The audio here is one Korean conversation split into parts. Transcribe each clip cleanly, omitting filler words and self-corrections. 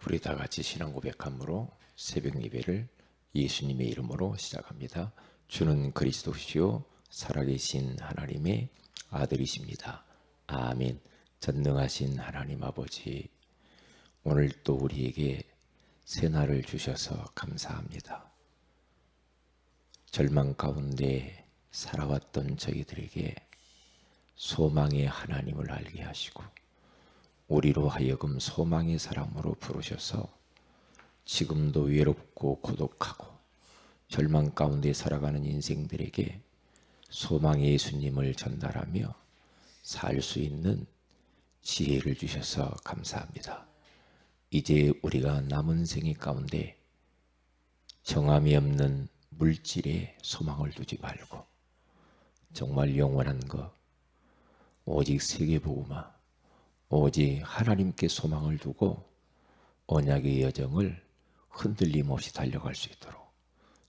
우리 다 같이 신앙 고백함으로 새벽 예배를 예수님의 이름으로 시작합니다. 주는 그리스도시요 살아계신 하나님의 아들이십니다. 아멘. 전능하신 하나님 아버지, 오늘 또 우리에게 새날을 주셔서 감사합니다. 절망 가운데 살아왔던 저희들에게 소망의 하나님을 알게 하시고 우리로 하여금 소망의 사람으로 부르셔서 지금도 외롭고 고독하고 절망 가운데 살아가는 인생들에게 소망의 예수님을 전달하며 살 수 있는 지혜를 주셔서 감사합니다. 이제 우리가 남은 생애 가운데 정함이 없는 물질에 소망을 두지 말고 정말 영원한 것, 오직 세계복음화, 오직 하나님께 소망을 두고 언약의 여정을 흔들림 없이 달려갈 수 있도록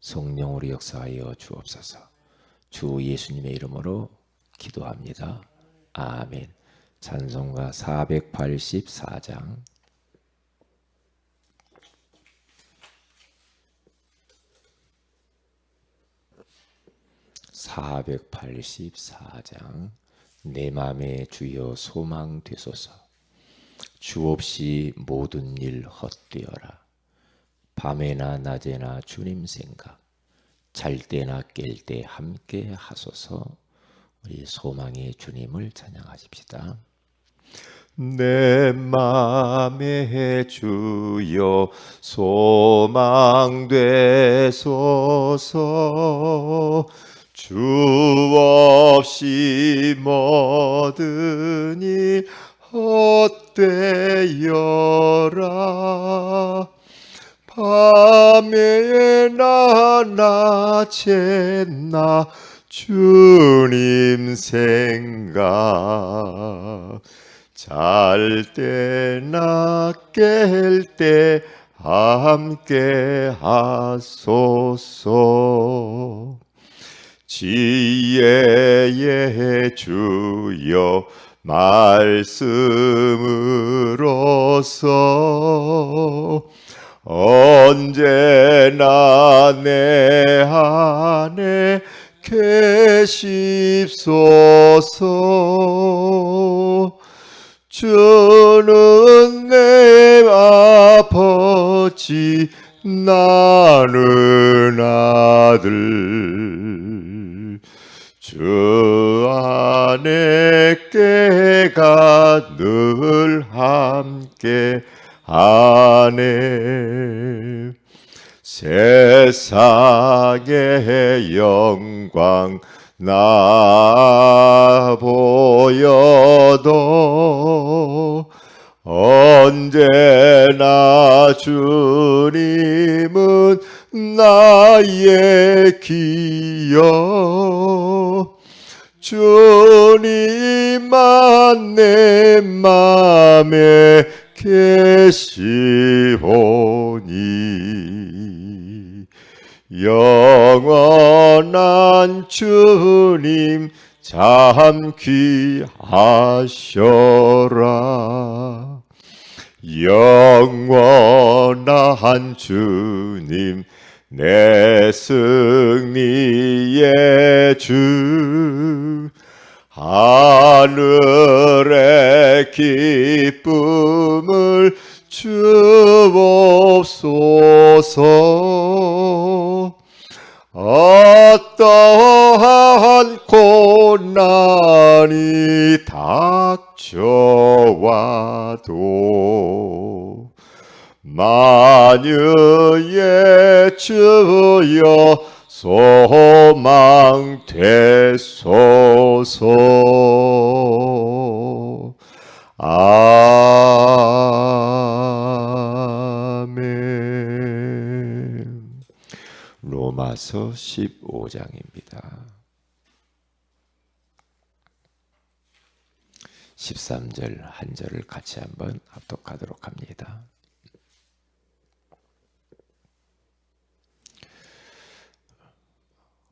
성령으로 역사하여 주옵소서. 주 예수님의 이름으로 기도합니다. 아멘. 찬송가 484장 484장 내 맘에 주여 소망 되소서. 주 없이 모든 일 헛되어라. 밤에나 낮에나 주님 생각, 잘 때나 깰 때 함께 하소서. 우리 소망의 주님을 찬양하십시다. 내 맘에 주여 소망 되소서. 주 없이 모든 일 헛되어라. 밤에나 낮에나 주님 생각, 잘 때나 깰 때 함께 하소서. 지혜의 주여 말씀으로써 언제나 내 안에 계십소서. 주는 내 아버지, 나는 아들. 주 안에 깨가 늘 함께 하네. 세상의 영광 나 보여도 언제나 주님은 나의 기여. 주님만 내 맘에 계시오니 영원한 주님 참 귀하셔라. 영원한 주님 내 승리의 주, 하늘의 기쁨을 주옵소서. 어떠한 고난이 닥쳐와도 만유의 주여 소망 되소서. 아멘. 로마서 15장입니다. 13절 한 절을 같이 한번 합독하도록 합니다.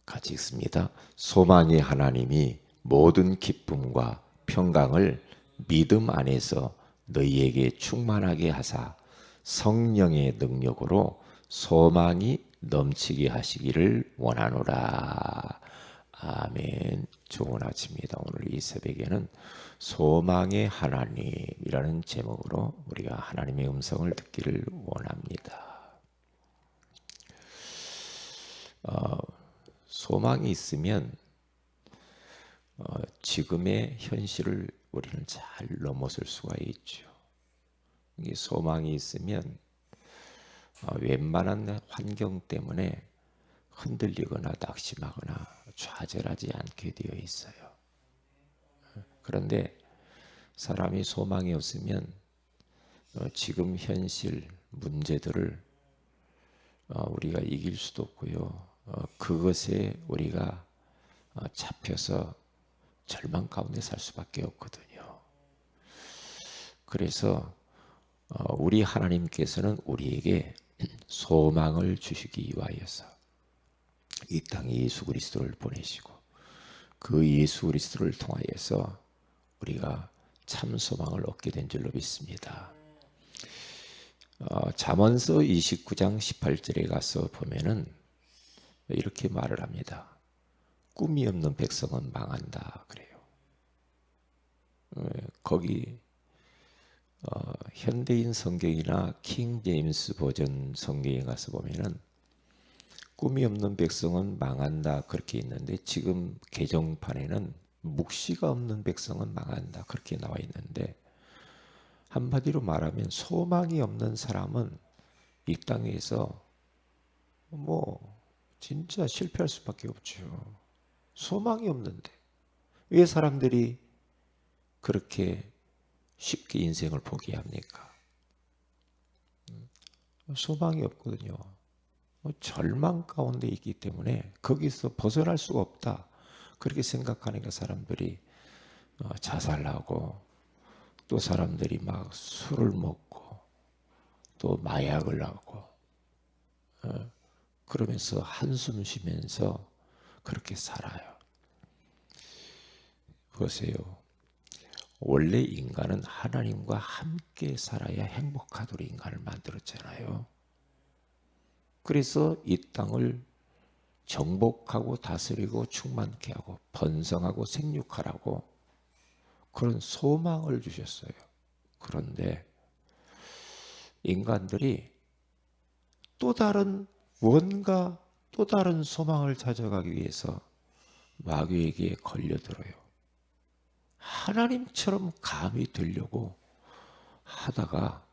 같이 읽습니다. 소망의 하나님이 모든 기쁨과 평강을 믿음 안에서 너희에게 충만하게 하사 성령의 능력으로 소망이 넘치게 하시기를 원하노라. 아멘. 좋은 아침입니다. 오늘 이 새벽에는 소망의 하나님이라는 제목으로 우리가 하나님의 음성을 듣기를 원합니다. 소망이 있으면 지금의 현실을 우리는 잘 넘어설 수가 있죠. 이 소망이 있으면 웬만한 환경 때문에 흔들리거나 낙심하거나 좌절하지 않게 되어 있어요. 그런데 사람이 소망이 없으면 지금 현실 문제들을 우리가 이길 수도 없고요. 그것에 우리가 잡혀서 절망 가운데 살 수밖에 없거든요. 그래서 우리 하나님께서는 우리에게 소망을 주시기 위하여서 이 땅에 예수 그리스도를 보내시고 그 예수 그리스도를 통하여서 우리가 참 소망을 얻게 된 줄로 믿습니다. 잠언서 29장 18절에 가서 보면은 이렇게 말을 합니다. 꿈이 없는 백성은 망한다 그래요. 거기 현대인 성경이나 킹 제임스 버전 성경에 가서 보면은 꿈이 없는 백성은 망한다 그렇게 있는데 지금 개정판에는 묵시가 없는 백성은 망한다 그렇게 나와 있는데 한마디로 말하면 소망이 없는 사람은 이 땅에서 진짜 실패할 수밖에 없죠. 소망이 없는데 왜 사람들이 그렇게 쉽게 인생을 포기합니까? 소망이 없거든요. 절망 가운데 있기 때문에 거기서 벗어날 수가 없다. 그렇게 생각하니까 사람들이 자살하고 또 사람들이 막 술을 먹고 또 마약을 하고 그러면서 한숨 쉬면서 그렇게 살아요. 보세요. 원래 인간은 하나님과 함께 살아야 행복하도록 인간을 만들었잖아요. 그래서 이 땅을 정복하고 다스리고 충만케 하고 번성하고 생육하라고 그런 소망을 주셨어요. 그런데 인간들이 또 다른 소망을 찾아가기 위해서 마귀에게 걸려들어요. 하나님처럼 감히 되려고 하다가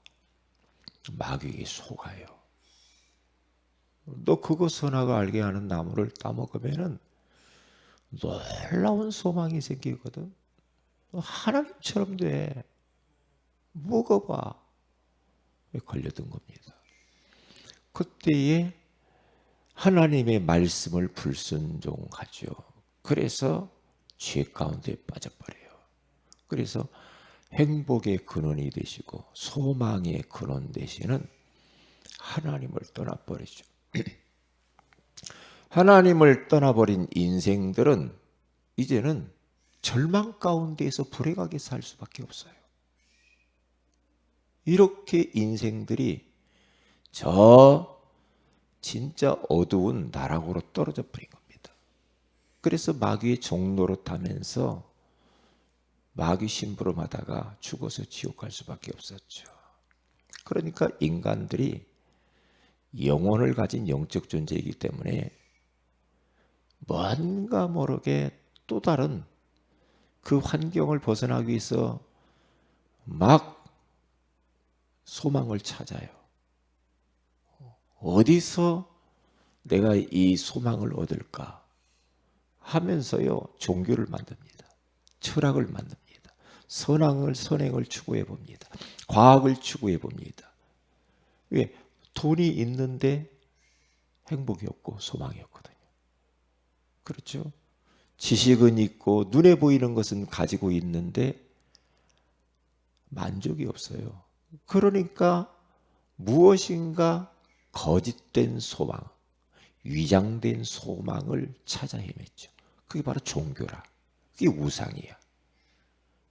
마귀에게 속아요. 너 그거 선악을 알게 하는 나무를 따먹으면은 놀라운 소망이 생기거든. 하나님처럼 돼. 먹어봐. 걸려든 겁니다. 그때에 하나님의 말씀을 불순종하죠. 그래서 죄 가운데 빠져버려요. 그래서 행복의 근원이 되시고 소망의 근원 되시는 하나님을 떠나버리죠. 하나님을 떠나버린 인생들은 이제는 절망 가운데에서 불행하게 살 수밖에 없어요. 이렇게 인생들이 저 진짜 어두운 나락으로 떨어져 버린 겁니다. 그래서 마귀의 종로로 타면서 마귀 심부름하다가 죽어서 지옥 갈 수밖에 없었죠. 그러니까 인간들이 영혼을 가진 영적 존재이기 때문에 뭔가 모르게 또 다른 그 환경을 벗어나기 위해서 막 소망을 찾아요. 어디서 내가 이 소망을 얻을까 하면서요 종교를 만듭니다. 철학을 만듭니다. 선행을 추구해 봅니다. 과학을 추구해 봅니다. 왜? 돈이 있는데 행복이 없고 소망이 없거든요. 그렇죠? 지식은 있고 눈에 보이는 것은 가지고 있는데 만족이 없어요. 그러니까 무엇인가 거짓된 소망, 위장된 소망을 찾아 헤맸죠. 그게 바로 종교라. 그게 우상이야.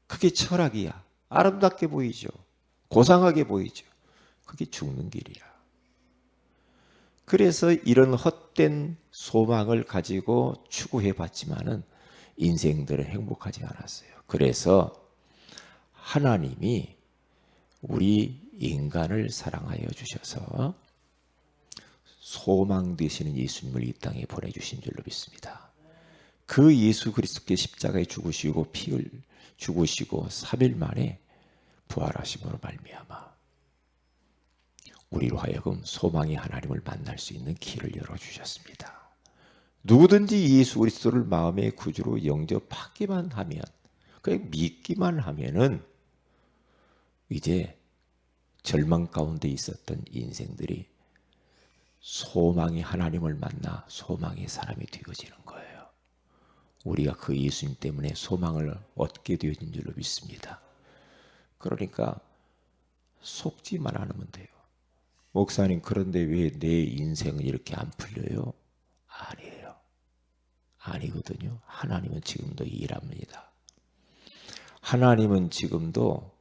그게 철학이야. 아름답게 보이죠. 고상하게 보이죠. 그게 죽는 길이라. 그래서 이런 헛된 소망을 가지고 추구해 봤지만은 인생들은 행복하지 않았어요. 그래서 하나님이 우리 인간을 사랑하여 주셔서 소망 되시는 예수님을 이 땅에 보내주신 줄로 믿습니다. 그 예수 그리스도께 십자가에 죽으시고 피를 죽으시고 3일 만에 부활하심으로 말미암아 우리로 하여금 소망의 하나님을 만날 수 있는 길을 열어주셨습니다. 누구든지 예수 그리스도를 마음의 구주로 영접하기만 하면, 그냥 믿기만 하면은 이제 절망 가운데 있었던 인생들이 소망의 하나님을 만나 소망의 사람이 되어지는 거예요. 우리가 그 예수님 때문에 소망을 얻게 되어진 줄로 믿습니다. 그러니까 속지만 않으면 돼요. 목사님, 그런데 왜 내 인생은 이렇게 안 풀려요? 아니에요. 아니거든요. 하나님은 지금도 일합니다. 하나님은 지금도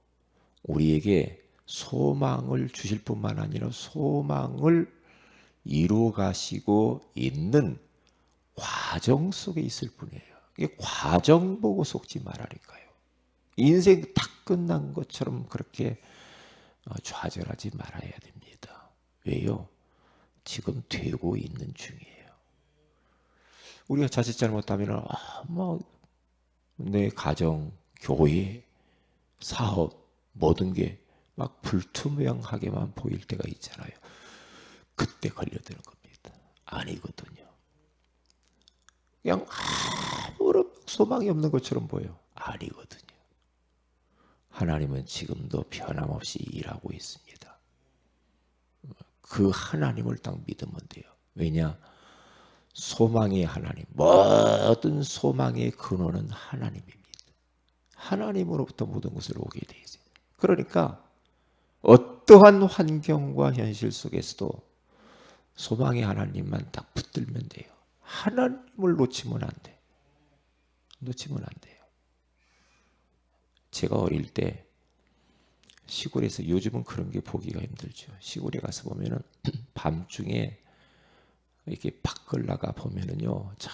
우리에게 소망을 주실 뿐만 아니라 소망을 이루어 가시고 있는 과정 속에 있을 뿐이에요. 이게 과정 보고 속지 말라니까요. 인생 다 끝난 것처럼 그렇게 좌절하지 말아야 됩니다. 왜요? 지금 되고 있는 중이에요. 우리가 자칫 잘못하면 내 가정, 교회, 사업 모든 게 막 불투명하게만 보일 때가 있잖아요. 그때 걸려드는 겁니다. 아니거든요. 그냥 아무런 소망이 없는 것처럼 보여. 아니거든요. 하나님은 지금도 변함없이 일하고 있습니다. 그 하나님을 딱 믿으면 돼요. 왜냐? 소망의 하나님, 모든 소망의 근원은 하나님입니다. 하나님으로부터 모든 것을 오게 되어 있어요. 그러니까 어떠한 환경과 현실 속에서도 소망의 하나님만 딱 붙들면 돼요. 하나님을 놓치면 안 돼. 놓치면 안 돼요. 제가 어릴 때 시골에서, 요즘은 그런 게 보기가 힘들죠. 시골에 가서 보면은 밤중에 이렇게 밖을 나가 보면은요, 저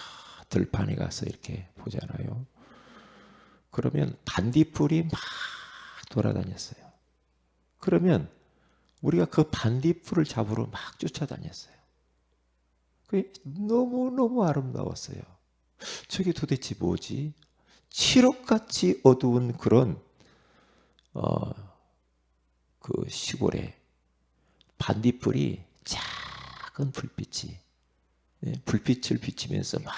들판에 가서 이렇게 보잖아요. 그러면 반딧불이 막 돌아다녔어요. 그러면 우리가 그 반딧불을 잡으러 막 쫓아다녔어요. 그게 너무너무 아름다웠어요. 저게 도대체 뭐지? 칠흑같이 어두운 그런 그 시골에 반딧불이 작은 불빛이 불빛을 비치면서 막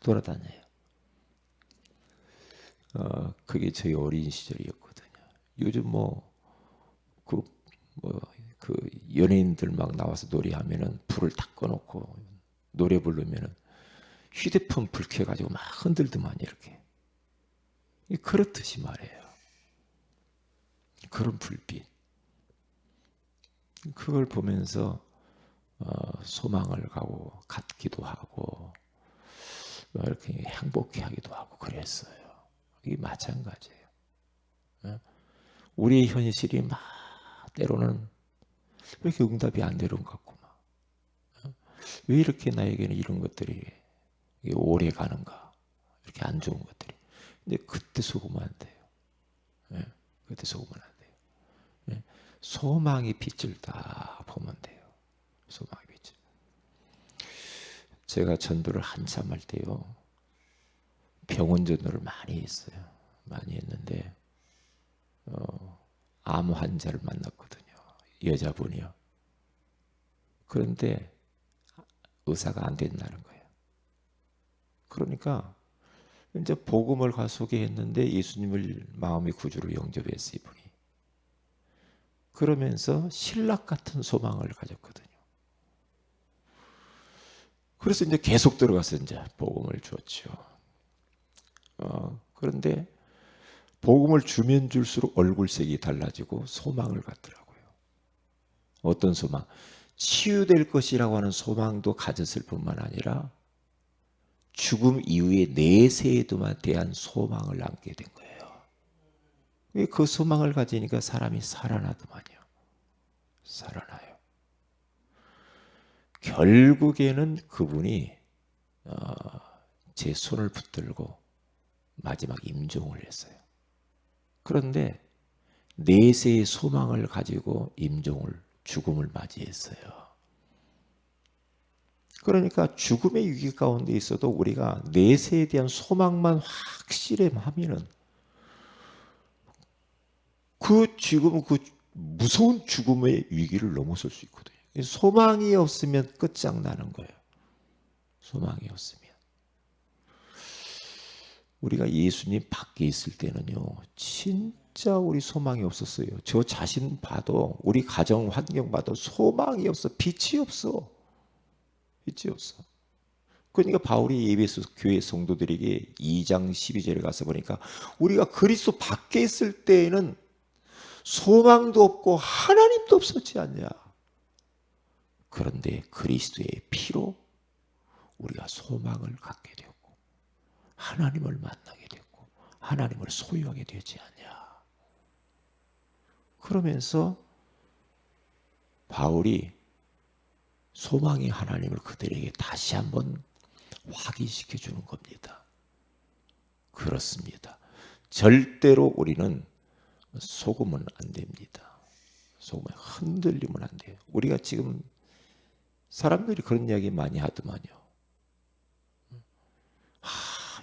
돌아다녀요. 그게 저희 어린 시절이었거든요. 요즘 그 연예인들 막 나와서 노래하면은 불을 딱 꺼놓고 노래 부르면은 휴대폰 불 켜가지고 막 흔들더만 이렇게. 그렇듯이 말이에요. 그런 불빛. 그걸 보면서 소망을 갖기도 하고 이렇게 행복해하기도 하고 그랬어요. 이게 마찬가지예요. 우리의 현실이 막 때로는 왜 이렇게 응답이 안 되는 것 같고 왜 이렇게 나에게는 이런 것들이 오래 가는가, 이렇게 안 좋은 것들이. 근데 그때 속으면 안 돼요. 그때 속으면 안 돼요. 소망의 빛을 다 보면 돼요. 소망의 빛을. 제가 전도를 한참 할 때요, 병원 전도를 많이 했어요. 많이 했는데 암 환자를 만났거든요. 여자분이요. 그런데 의사가 안 된다는 거예요. 그러니까 이제 복음을 소개했는데 예수님을 마음의 구주로 영접했어요, 이분이. 그러면서 신락 같은 소망을 가졌거든요. 그래서 이제 계속 들어가서 이제 복음을 줬죠. 그런데 복음을 주면 줄수록 얼굴색이 달라지고 소망을 갖더라고요. 어떤 소망? 치유될 것이라고 하는 소망도 가졌을 뿐만 아니라 죽음 이후의 내세에도만 대한 소망을 안게 된 거예요. 그 소망을 가지니까 사람이 살아나더만요. 살아나요. 결국에는 그분이 제 손을 붙들고 마지막 임종을 했어요. 그런데 내세의 소망을 가지고 죽음을 맞이했어요. 그러니까 죽음의 위기 가운데 있어도 우리가 내세에 대한 소망만 확실히 하면은 지금 그 무서운 죽음의 위기를 넘어설 수 있거든요. 소망이 없으면 끝장나는 거예요. 소망이 없으면. 우리가 예수님 밖에 있을 때는요, 진짜 우리 소망이 없었어요. 저 자신 봐도, 우리 가정 환경 봐도 소망이 없어. 빛이 없어. 빛이 없어. 그러니까 바울이 에베소 교회 성도들에게 2장 12절에 가서 보니까 우리가 그리스도 밖에 있을 때에는 소망도 없고 하나님도 없었지 않냐. 그런데 그리스도의 피로 우리가 소망을 갖게 되고 하나님을 만나게 되고 하나님을 소유하게 되지 않냐. 그러면서 바울이 소망의 하나님을 그들에게 다시 한번 확인시켜 주는 겁니다. 그렇습니다. 절대로 우리는 속으면 안 됩니다. 속으면 흔들리면 안 돼요. 우리가 지금 사람들이 그런 이야기 많이 하더만요.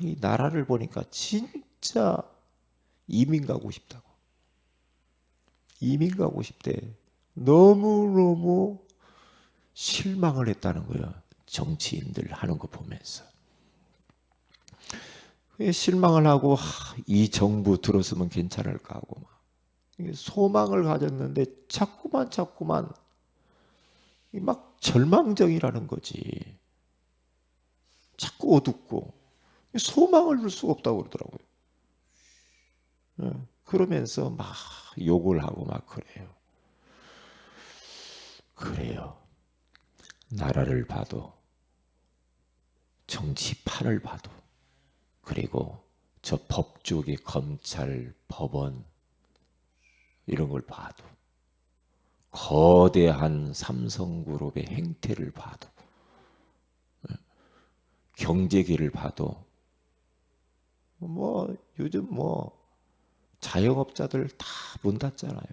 이 나라를 보니까 진짜 이민 가고 싶다고. 이민 가고 싶대. 너무너무 실망을 했다는 거예요. 정치인들 하는 거 보면서. 실망을 하고 이 정부 들어서면 괜찮을까 하고 막 소망을 가졌는데 자꾸만 막 절망적이라는 거지. 자꾸 어둡고 소망을 둘 수가 없다고 그러더라고요. 그러면서 막 욕을 하고 막 그래요. 나라를 봐도 정치판을 봐도 그리고 저 법조계, 검찰, 법원 이런 걸 봐도 거대한 삼성그룹의 행태를 봐도 경제계를 봐도 요즘 자영업자들 다 문 닫잖아요.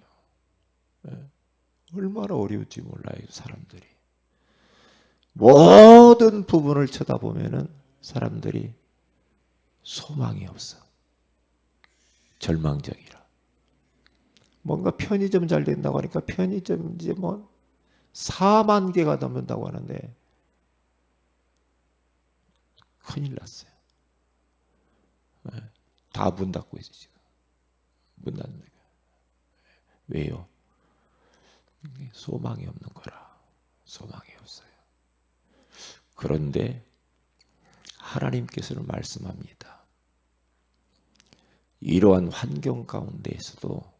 얼마나 어려울지 몰라요, 사람들이. 모든 부분을 쳐다보면은 사람들이 소망이 없어. 절망적이라. 뭔가 편의점 잘 된다고 하니까 편의점 이제 4만 개가 넘는다고 하는데 큰일 났어요. 다 문 닫고 있어요, 지금. 문 닫는 거예요. 왜요? 소망이 없는 거라. 소망이 없어요. 그런데 하나님께서는 말씀합니다. 이러한 환경 가운데에서도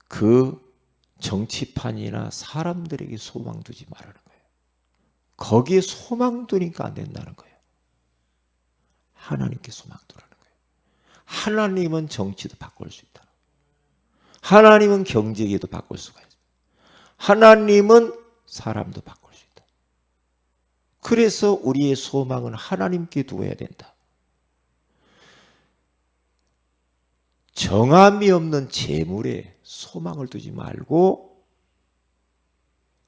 그 정치판이나 사람들에게 소망 두지 말라는 거예요. 거기에 소망 두니까 안 된다는 거예요. 하나님께 소망 두라는 거예요. 하나님은 정치도 바꿀 수 있다. 하나님은 경제계도 바꿀 수가 있어요. 하나님은 사람도 바꿀 수 있다. 그래서 우리의 소망은 하나님께 두어야 된다. 정함이 없는 재물에 소망을 두지 말고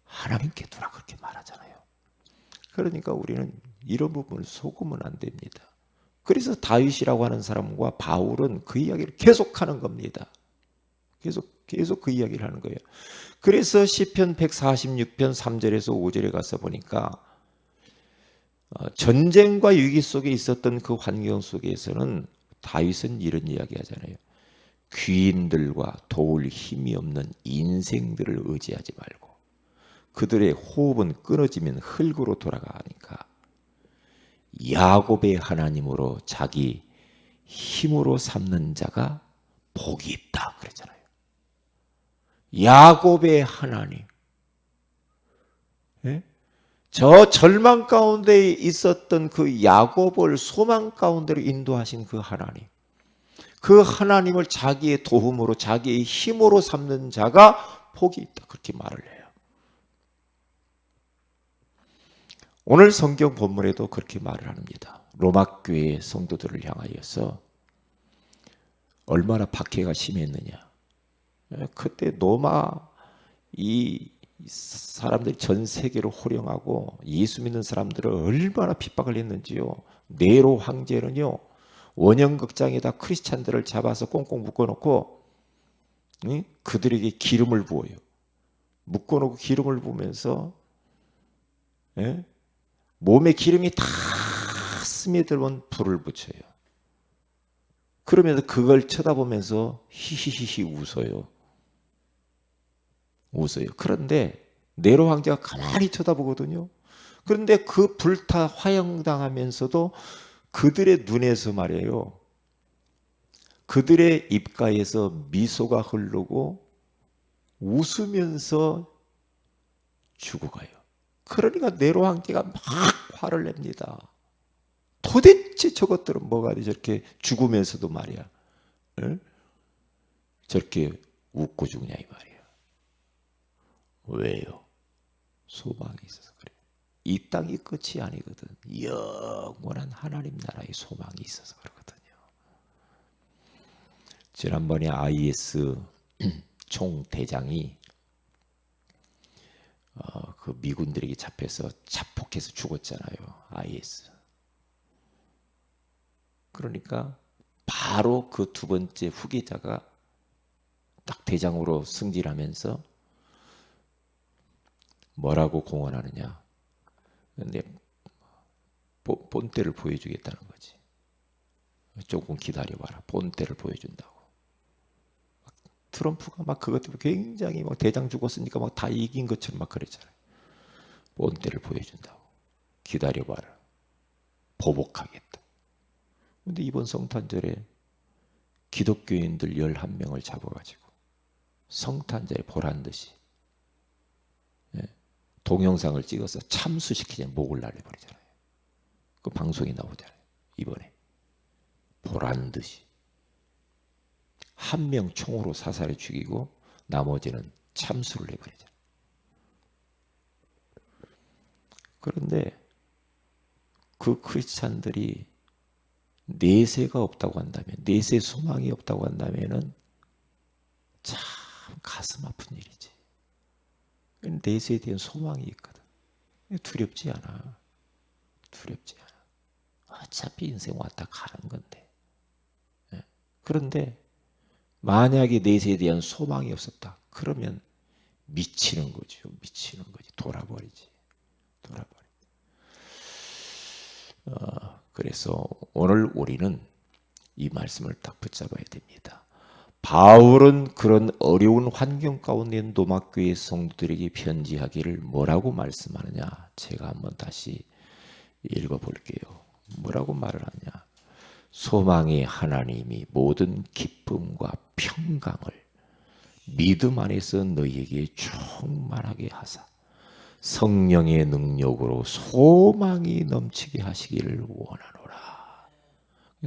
하나님께 두라 그렇게 말하잖아요. 그러니까 우리는 이런 부분을 속으면 안 됩니다. 그래서 다윗이라고 하는 사람과 바울은 그 이야기를 계속하는 겁니다. 계속 그 이야기를 하는 거예요. 그래서 시편 146편 3절에서 5절에 가서 보니까 전쟁과 위기 속에 있었던 그 환경 속에서는 다윗은 이런 이야기 하잖아요. 귀인들과 도울 힘이 없는 인생들을 의지하지 말고 그들의 호흡은 끊어지면 흙으로 돌아가니까 야곱의 하나님으로 자기 힘으로 삼는 자가 복이 있다 그랬잖아요. 야곱의 하나님. 저 절망 가운데 있었던 그 야곱을 소망 가운데로 인도하신 그 하나님. 그 하나님을 자기의 도움으로 자기의 힘으로 삼는 자가 복이 있다. 그렇게 말을 해요. 오늘 성경 본문에도 그렇게 말을 합니다. 로마 교회 성도들을 향하여서 얼마나 박해가 심했느냐. 그때 로마 이 사람들이 전 세계로 호령하고 예수 믿는 사람들을 얼마나 핍박을 했는지요. 네로 황제는요, 원형극장에다 크리스찬들을 잡아서 꽁꽁 묶어놓고 그들에게 기름을 부어요. 묶어놓고 기름을 부으면서 몸에 기름이 다 스며들면 불을 붙여요. 그러면서 그걸 쳐다보면서 히히히히 웃어요. 그런데 네로 황제가 가만히 쳐다보거든요. 그런데 그 불타 화형당하면서도 그들의 눈에서 말이에요. 그들의 입가에서 미소가 흐르고 웃으면서 죽어가요. 그러니까 네로 황제가 막 화를 냅니다. 도대체 저것들은 뭐가 저렇게 죽으면서도 말이야. 저렇게 웃고 죽냐 이 말이야. 왜요? 소망이 있어서 그래요. 이 땅이 끝이 아니거든. 영원한 하나님 나라의 소망이 있어서 그렇거든요. 지난번에 IS 총대장이 그 미군들에게 잡혀서 자폭해서 죽었잖아요. IS. 그러니까 바로 그 두 번째 후계자가 딱 대장으로 승진하면서 뭐라고 공언하느냐. 근데 본때를 보여주겠다는 거지. 조금 기다려봐라. 본때를 보여준다고. 트럼프가 막 그것 때문에 굉장히 막 대장 죽었으니까 막 다 이긴 것처럼 막 그랬잖아요. 본때를 보여준다고. 기다려봐라. 보복하겠다. 근데 이번 성탄절에 기독교인들 11명을 잡아가지고 성탄절에 보란듯이 동영상을 찍어서 참수시키자 목을 날려버리잖아요. 그 방송이 나오잖아요. 이번에 보란듯이 한 명 총으로 사살해 죽이고 나머지는 참수를 해버리잖아요. 그런데 그 크리스찬들이 내세가 없다고 한다면, 내세 소망이 없다고 한다면은 참 가슴 아픈 일이지. 내세에 대한 소망이 있거든. 두렵지 않아. 두렵지 않아. 어차피 인생 왔다 가는 건데. 그런데 만약에 내세에 대한 소망이 없었다. 그러면 미치는 거죠. 미치는 거지. 돌아버리지. 그래서 오늘 우리는 이 말씀을 딱 붙잡아야 됩니다. 바울은 그런 어려운 환경 가운데 있는 로마교회 성도들에게 편지하기를 뭐라고 말씀하느냐. 제가 한번 다시 읽어볼게요. 뭐라고 말을 하냐. 소망의 하나님이 모든 기쁨과 평강을 믿음 안에서 너희에게 충만하게 하사 성령의 능력으로 소망이 넘치게 하시기를 원하노라.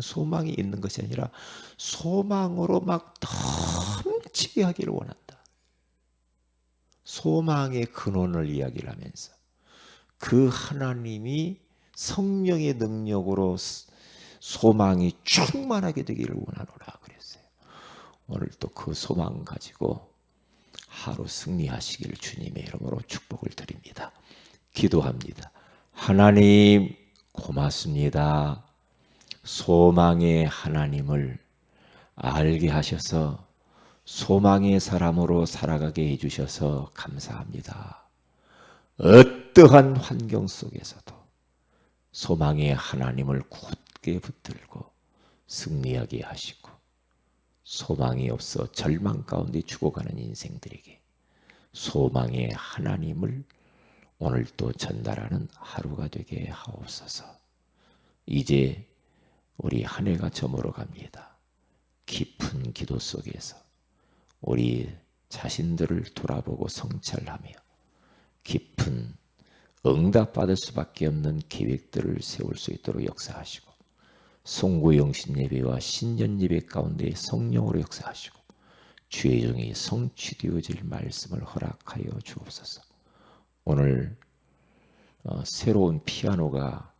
소망이 있는 것이 아니라 소망으로 막 넘치게 하기를 원한다. 소망의 근원을 이야기를 하면서 그 하나님이 성령의 능력으로 소망이 충만하게 되기를 원하노라 그랬어요. 오늘 또 그 소망 가지고 하루 승리하시기를 주님의 이름으로 축복을 드립니다. 기도합니다. 하나님 고맙습니다. 소망의 하나님을 알게 하셔서 소망의 사람으로 살아가게 해주셔서 감사합니다. 어떠한 환경 속에서도 소망의 하나님을 굳게 붙들고 승리하게 하시고 소망이 없어 절망 가운데 죽어가는 인생들에게 소망의 하나님을 오늘 또 전달하는 하루가 되게 하옵소서. 이제 우리 한 해가 저물어 갑니다. 깊은 기도 속에서 우리 자신들을 돌아보고 성찰하며 깊은 응답받을 수밖에 없는 계획들을 세울 수 있도록 역사하시고 송구영신 예배와 신년 예배 가운데 성령으로 역사하시고 주의 종이 성취되어질 말씀을 허락하여 주옵소서. 오늘 새로운 피아노가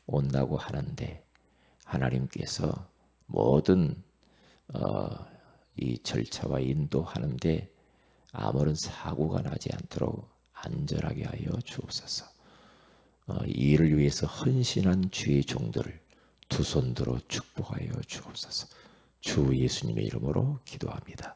온다고 하는데 하나님께서 모든 이 절차와 인도하는데 아무런 사고가 나지 않도록 안전하게 하여 주옵소서. 이 일을 위해서 헌신한 주의 종들을 두 손 들어 축복하여 주옵소서. 주 예수님의 이름으로 기도합니다.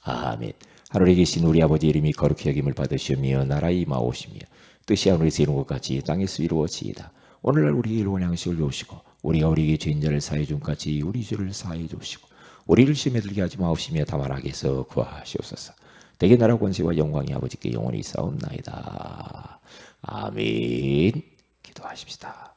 아멘. 하늘에 계신 우리 아버지 이름이 거룩히 여김을 받으시며 나라의 임하오시며 뜻이 하늘에서 이룬 것 같이 땅에서 이루어지이다. 오늘날 우리에게 일용할 양식을 주시고 우리가 우리에게 죄인자를 사해 준 같이 우리 죄를 사해 주시고 우리를 시험에 들게 하지 마옵시며 다만 악에서 구하시옵소서. 대개 나라 권세와 영광이 아버지께 영원히 있사옵나이다. 아멘. 기도하십시다.